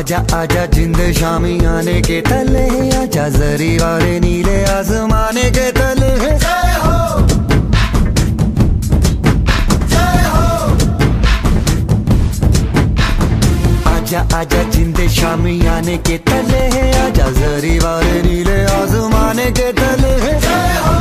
आजा आजा जिंद शामी आने के तले, आजा जरी वाले नीले आसमाने के तले। जय हो जय हो। आजा आजा जिंद शामी आने के तले, आजा जरी वाले नीले आसमाने के तले। जय हो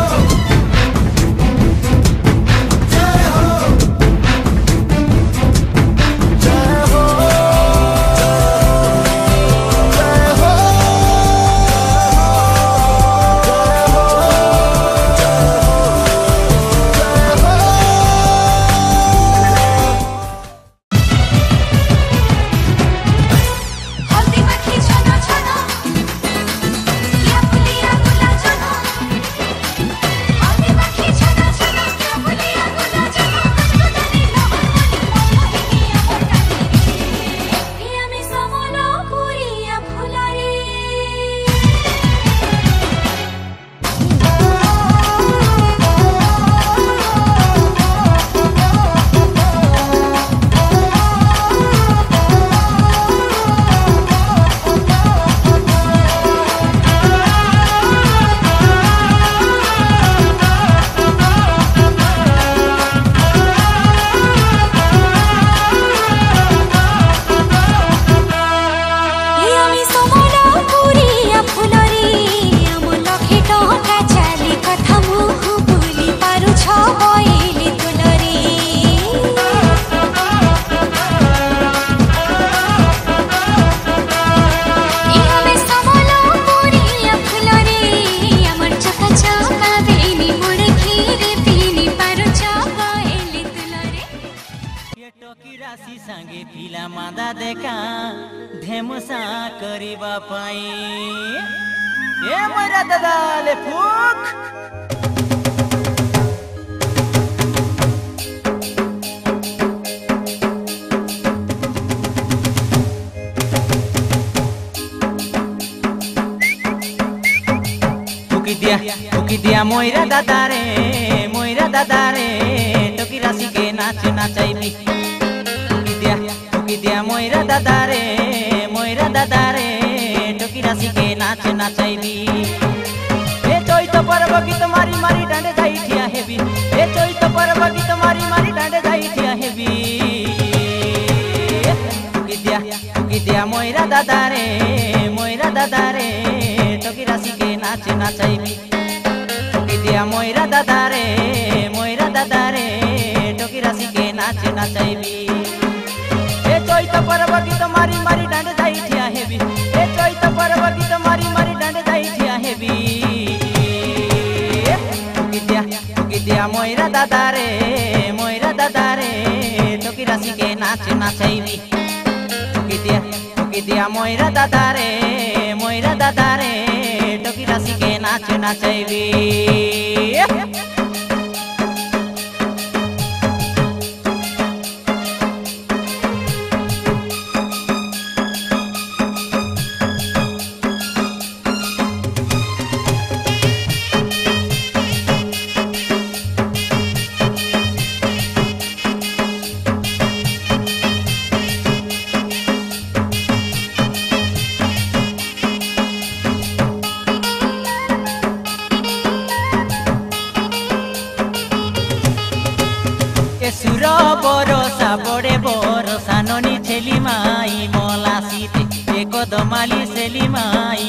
संगे पिला मादा देखा धेमुसा करिबा पाई। ए मोरा दादाले फुक फुकी दिया मोरा दादा रे टोकी राशि के नाच नाचाइबी। दिया मोरा दादा रे टोकी राशि के नाच नाचाइबी। ए चैत पर्व गीत मारी मारी डांडे जाई ठिया हेबी। ए चैत पर्व गीत मारी मारी डांडे जाई ठिया हेबी। टोकी दिया मोरा दादा रे टोकी राशि के नाच नाचाइबी। टोकी दिया मोरा दादा रे टोकी राशि के नाच नाचाइबी। चैत पर्व गीत मारी मारी डांडे जाई ठिया हेबी। ए चैत पर्व गीत मारी मारी डांडे जाई ठिया हेबी। टोकी दिया मोरा दादा रे टोकी राशि के नाच नाचाइबी। टोकी दिया मोरा दादा रे टोकी राशि के नाच नाचाइबी। सुर बरसा बड़े बरसा ननी छेली माई मला सीते एक दमाली सेली माई